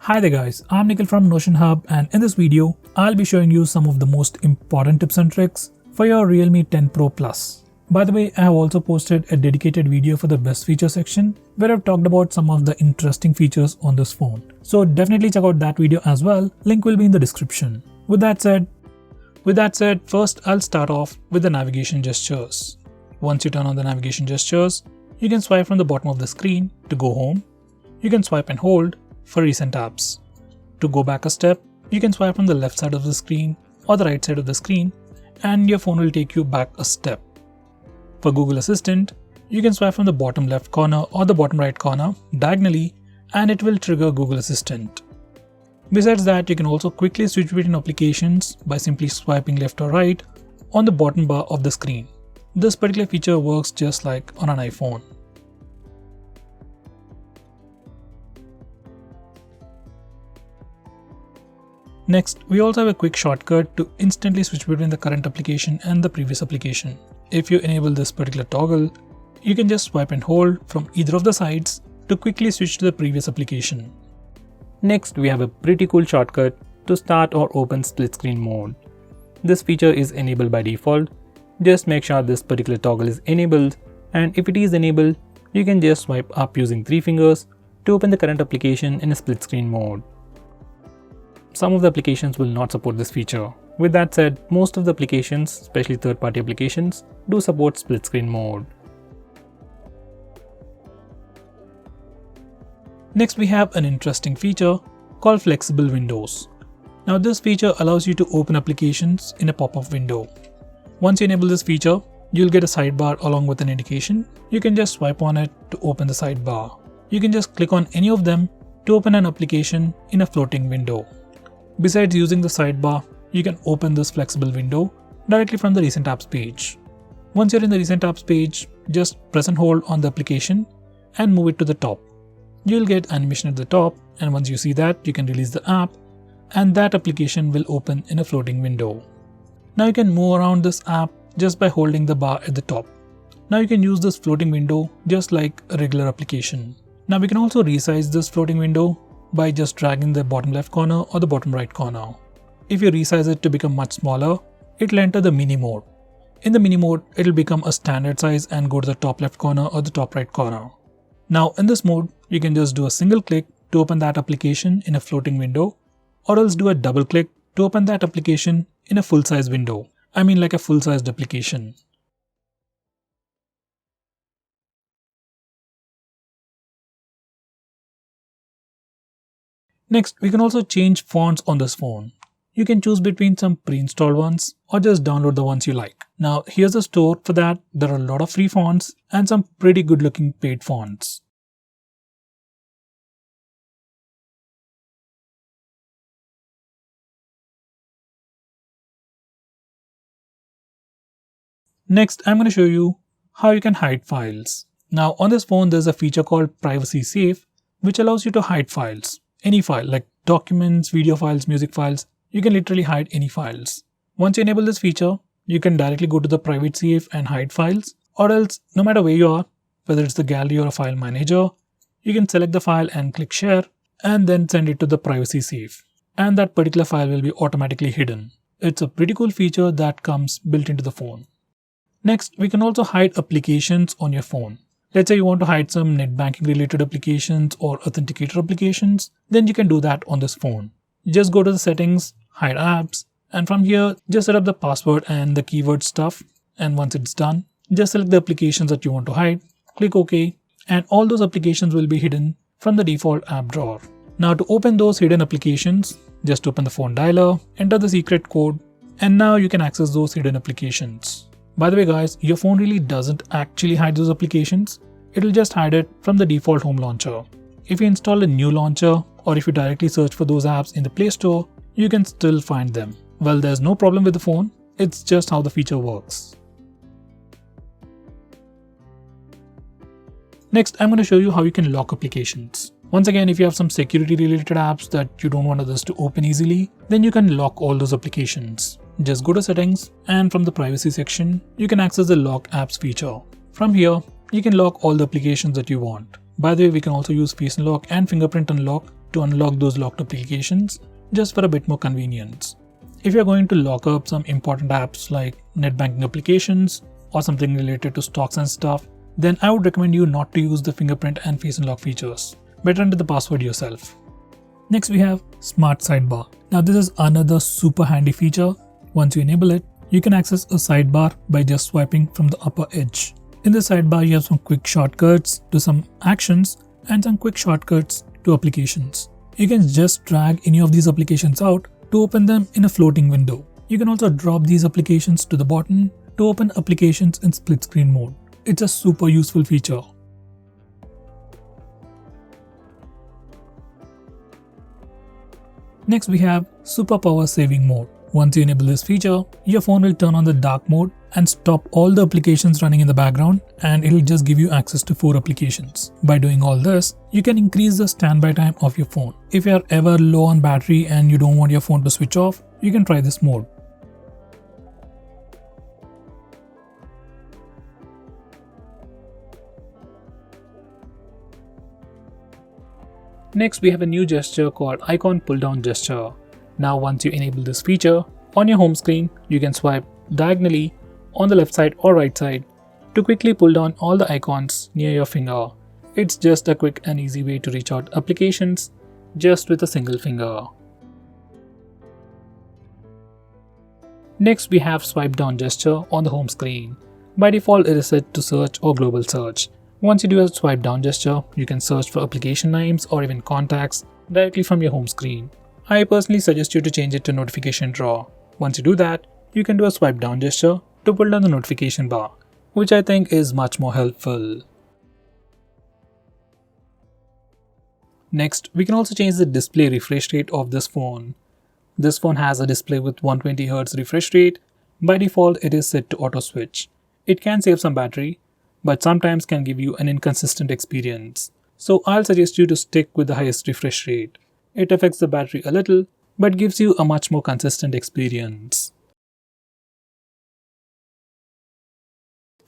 Hi there guys, I'm Nikhil from Notion Hub, and in this video, I'll be showing you some of the most important tips and tricks for your Realme 10 Pro Plus. By the way, I have also posted a dedicated video for the best feature section where I've talked about some of the interesting features on this phone. So definitely check out that video as well, link will be in the description. With that said, first I'll start off with the navigation gestures. Once you turn on the navigation gestures, you can swipe from the bottom of the screen to go home. You can swipe and hold for recent apps. To go back a step, you can swipe from the left side of the screen or the right side of the screen and your phone will take you back a step. For Google Assistant, you can swipe from the bottom left corner or the bottom right corner diagonally and it will trigger Google Assistant. Besides that, you can also quickly switch between applications by simply swiping left or right on the bottom bar of the screen. This particular feature works just like on an iPhone. Next, we also have a quick shortcut to instantly switch between the current application and the previous application. If you enable this particular toggle, you can just swipe and hold from either of the sides to quickly switch to the previous application. Next, we have a pretty cool shortcut to start or open split screen mode. This feature is enabled by default. Just make sure this particular toggle is enabled, and if it is enabled, you can just swipe up using 3 fingers to open the current application in a split screen mode. Some of the applications will not support this feature. With that said, most of the applications, especially third-party applications, do support split screen mode. Next, we have an interesting feature called flexible windows. Now this feature allows you to open applications in a pop-up window. Once you enable this feature, you'll get a sidebar along with an indication. You can just swipe on it to open the sidebar. You can just click on any of them to open an application in a floating window. Besides using the sidebar, you can open this flexible window directly from the recent apps page. Once you're in the recent apps page, just press and hold on the application and move it to the top. You'll get animation at the top, and once you see that, you can release the app and that application will open in a floating window. Now you can move around this app just by holding the bar at the top. Now you can use this floating window just like a regular application. Now we can also resize this floating window by just dragging the bottom left corner or the bottom right corner. If you resize it to become much smaller, it will enter the mini mode. In the mini mode, it will become a standard size and go to the top left corner or the top right corner. Now in this mode, you can just do a single click to open that application in a floating window, or else do a double click to open that application in a full size window. I mean like a full sized application. Next, we can also change fonts on this phone. You can choose between some pre-installed ones or just download the ones you like. Now here's a store for that. There are a lot of free fonts and some pretty good looking paid fonts. Next, I'm going to show you how you can hide files. Now on this phone, there's a feature called Privacy Safe, which allows you to hide files. Any file like documents, video files, music files, you can literally hide any files. Once you enable this feature, you can directly go to the Privacy Safe and hide files, or else no matter where you are, whether it's the gallery or a file manager, you can select the file and click share and then send it to the Privacy Safe. And that particular file will be automatically hidden. It's a pretty cool feature that comes built into the phone. Next, we can also hide applications on your phone. Let's say you want to hide some net banking related applications or authenticator applications, then you can do that on this phone. You just go to the settings, hide apps, and from here, just set up the password and the keyword stuff. And once it's done, just select the applications that you want to hide, click OK, and all those applications will be hidden from the default app drawer. Now to open those hidden applications, just open the phone dialer, enter the secret code, and now you can access those hidden applications. By the way guys, your phone really doesn't actually hide those applications. It'll just hide it from the default home launcher. If you install a new launcher or if you directly search for those apps in the Play Store, you can still find them. Well, there's no problem with the phone, it's just how the feature works. Next, I'm going to show you how you can lock applications. Once again, if you have some security related apps that you don't want others to open easily, then you can lock all those applications. Just go to settings and from the privacy section, you can access the lock apps feature. From here, you can lock all the applications that you want. By the way, we can also use face unlock and fingerprint unlock to unlock those locked applications just for a bit more convenience. If you're going to lock up some important apps like net banking applications or something related to stocks and stuff, then I would recommend you not to use the fingerprint and face unlock features. Better enter the password yourself. Next we have Smart Sidebar. Now this is another super handy feature. Once you enable it, you can access a sidebar by just swiping from the upper edge. In the sidebar you have some quick shortcuts to some actions and some quick shortcuts to applications. You can just drag any of these applications out to open them in a floating window. You can also drop these applications to the bottom to open applications in split screen mode. It's a super useful feature. Next we have Super Power Saving Mode. Once you enable this feature, your phone will turn on the dark mode and stop all the applications running in the background, and it'll just give you access to 4 applications. By doing all this, you can increase the standby time of your phone. If you're ever low on battery and you don't want your phone to switch off, you can try this mode. Next we have a new gesture called Icon Pull Down Gesture. Now once you enable this feature, on your home screen you can swipe diagonally on the left side or right side to quickly pull down all the icons near your finger. It's just a quick and easy way to reach out applications just with a single finger. Next we have Swipe Down Gesture on the home screen. By default it is set to search or global search. Once you do a swipe down gesture, you can search for application names or even contacts directly from your home screen. I personally suggest you to change it to notification drawer. Once you do that, you can do a swipe down gesture to pull down the notification bar, which I think is much more helpful. Next, we can also change the display refresh rate of this phone. This phone has a display with 120Hz refresh rate. By default, it is set to auto switch. It can save some battery, but sometimes can give you an inconsistent experience. So I'll suggest you to stick with the highest refresh rate. It affects the battery a little, but gives you a much more consistent experience.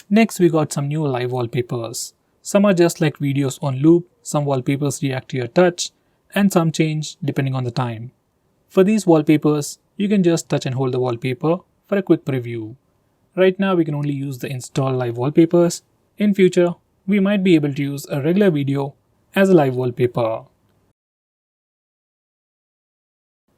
Next we got some new live wallpapers. Some are just like videos on loop, some wallpapers react to your touch, and some change depending on the time. For these wallpapers, you can just touch and hold the wallpaper for a quick preview. Right now we can only use the install live wallpapers. In future, we might be able to use a regular video as a live wallpaper.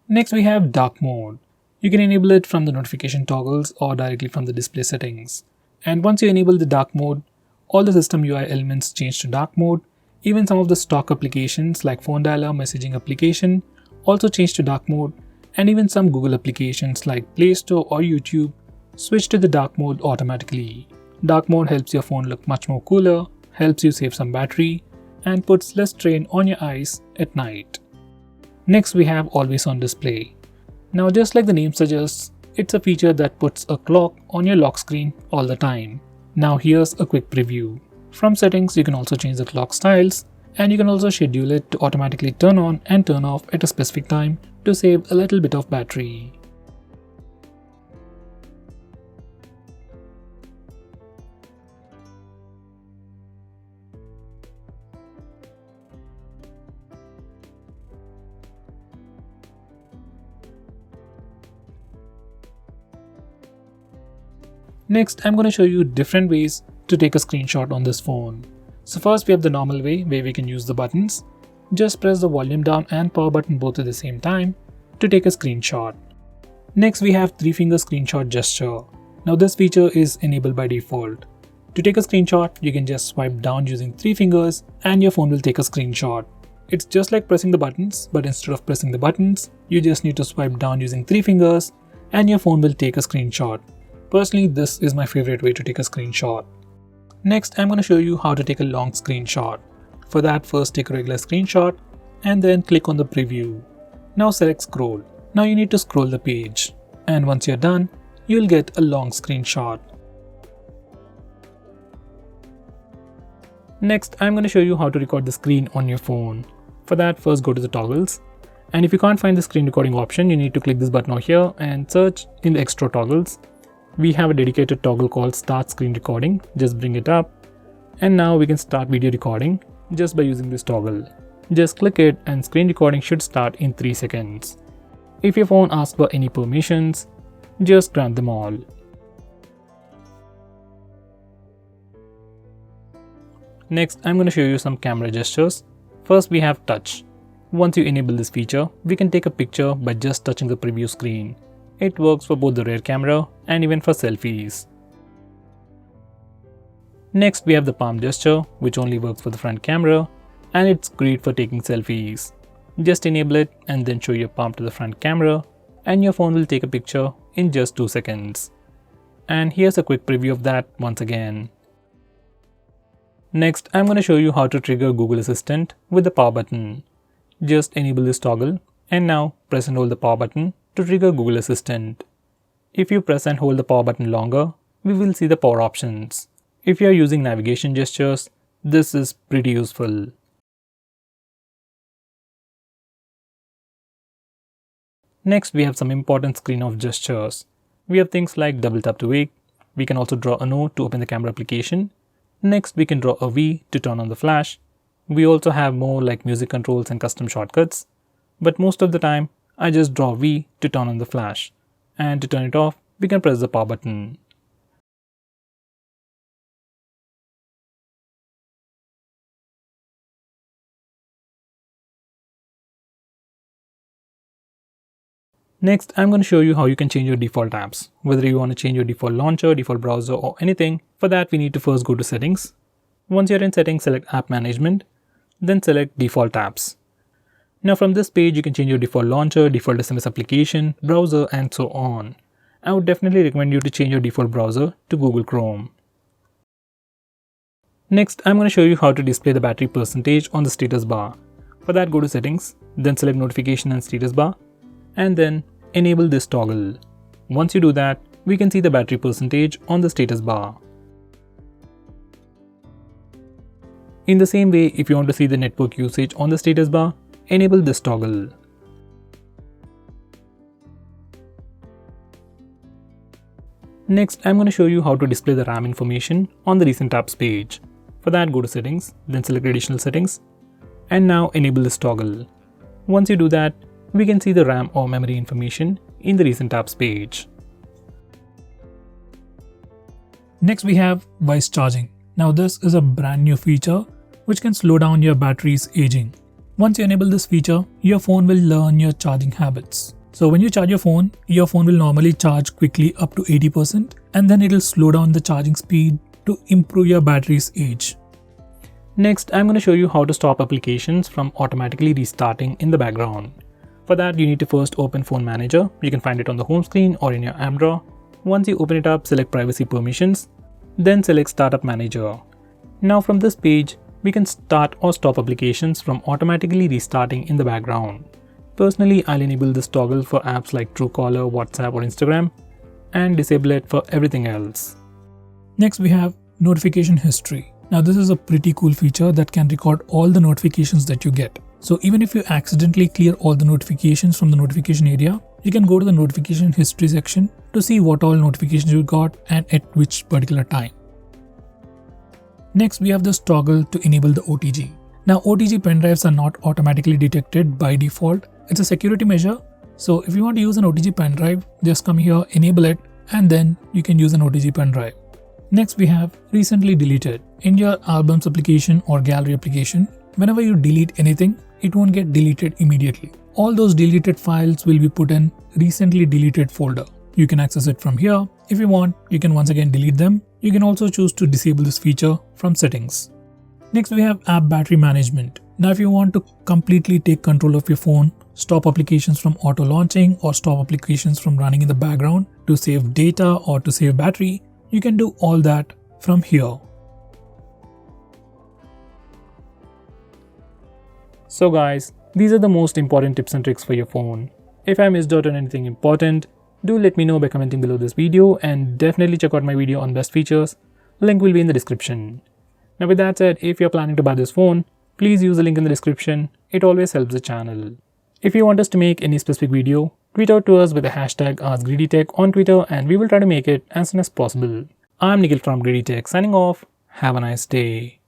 Next we have dark mode. You can enable it from the notification toggles or directly from the display settings. And once you enable the dark mode, all the system UI elements change to dark mode. Even some of the stock applications like phone dialer, messaging application also change to dark mode, and even some Google applications like Play Store or YouTube switch to the dark mode automatically. Dark mode helps your phone look much more cooler, helps you save some battery, and puts less strain on your eyes at night. Next we have Always On Display. Now just like the name suggests, it's a feature that puts a clock on your lock screen all the time. Now here's a quick preview. From settings you can also change the clock styles, and you can also schedule it to automatically turn on and turn off at a specific time to save a little bit of battery. Next, I'm going to show you different ways to take a screenshot on this phone. So first we have the normal way where we can use the buttons. Just press the volume down and power button both at the same time to take a screenshot. Next we have 3-finger screenshot gesture. Now this feature is enabled by default. To take a screenshot, you can just swipe down using 3 fingers and your phone will take a screenshot. It's just like pressing the buttons, but instead of pressing the buttons, you just need to swipe down using 3 fingers and your phone will take a screenshot. Personally, this is my favorite way to take a screenshot. Next, I'm going to show you how to take a long screenshot. For that, first take a regular screenshot and then click on the preview. Now select scroll. Now you need to scroll the page. And once you're done, you'll get a long screenshot. Next, I'm going to show you how to record the screen on your phone. For that, first go to the toggles. And if you can't find the screen recording option, you need to click this button over here and search in the extra toggles. We have a dedicated toggle called Start Screen Recording. Just bring it up. And now we can start video recording just by using this toggle. Just click it and screen recording should start in 3 seconds. If your phone asks for any permissions, just grant them all. Next, I'm going to show you some camera gestures. First, we have touch. Once you enable this feature, we can take a picture by just touching the preview screen. It works for both the rear camera and even for selfies. Next, we have the palm gesture, which only works for the front camera, and it's great for taking selfies. Just enable it and then show your palm to the front camera, and your phone will take a picture in just 2 seconds. And here's a quick preview of that once again. Next, I'm going to show you how to trigger Google Assistant with the power button. Just enable this toggle and now press and hold the power button to trigger Google Assistant. If you press and hold the power button longer, we will see the power options. If you are using navigation gestures, this is pretty useful. Next, we have some important screen off gestures. We have things like double tap to wake. We can also draw a note to open the camera application. Next, we can draw a V to turn on the flash. We also have more like music controls and custom shortcuts. But most of the time, I just draw V to turn on the flash. And to turn it off, we can press the power button. Next, I'm going to show you how you can change your default apps. Whether you want to change your default launcher, default browser or anything, for that we need to first go to settings. Once you're in settings, select app management, then select default apps. Now from this page, you can change your default launcher, default SMS application, browser and so on. I would definitely recommend you to change your default browser to Google Chrome. Next, I'm going to show you how to display the battery percentage on the status bar. For that, go to settings, then select notification and status bar, and then enable this toggle. Once you do that, we can see the battery percentage on the status bar. In the same way, if you want to see the network usage on the status bar, enable this toggle. Next, I'm going to show you how to display the RAM information on the recent apps page. For that, go to settings, then select additional settings, and now enable this toggle. Once you do that, we can see the RAM or memory information in the recent apps page. Next, we have voice charging. Now this is a brand new feature which can slow down your battery's aging. Once you enable this feature, your phone will learn your charging habits. So when you charge your phone will normally charge quickly up to 80%, and then it will slow down the charging speed to improve your battery's age. Next, I'm going to show you how to stop applications from automatically restarting in the background. For that, you need to first open Phone Manager. You can find it on the home screen or in your app drawer. Once you open it up, select Privacy Permissions, then select Startup Manager. Now from this page, we can start or stop applications from automatically restarting in the background. Personally, I'll enable this toggle for apps like Truecaller, WhatsApp or Instagram, and disable it for everything else. Next, we have Notification History. Now this is a pretty cool feature that can record all the notifications that you get. So even if you accidentally clear all the notifications from the notification area, you can go to the notification history section to see what all notifications you got and at which particular time. Next, we have this toggle to enable the OTG. Now OTG pen drives are not automatically detected by default. It's a security measure. So if you want to use an OTG pen drive, just come here, enable it, and then you can use an OTG pen drive. Next, we have recently deleted. In your albums application or gallery application, whenever you delete anything, it won't get deleted immediately. All those deleted files will be put in recently deleted folder. You can access it from here. If you want, you can once again delete them. You can also choose to disable this feature from settings. Next, we have app battery management. Now, if you want to completely take control of your phone, stop applications from auto launching or stop applications from running in the background to save data or to save battery, you can do all that from here. So guys, these are the most important tips and tricks for your phone. If I missed out on anything important, do let me know by commenting below this video, and definitely check out my video on best features. Link will be in the description. Now with that said, if you're planning to buy this phone, please use the link in the description. It always helps the channel. If you want us to make any specific video, tweet out to us with the hashtag AskGreedyTech on Twitter and we will try to make it as soon as possible. I'm Nikhil from GreedyTech signing off. Have a nice day.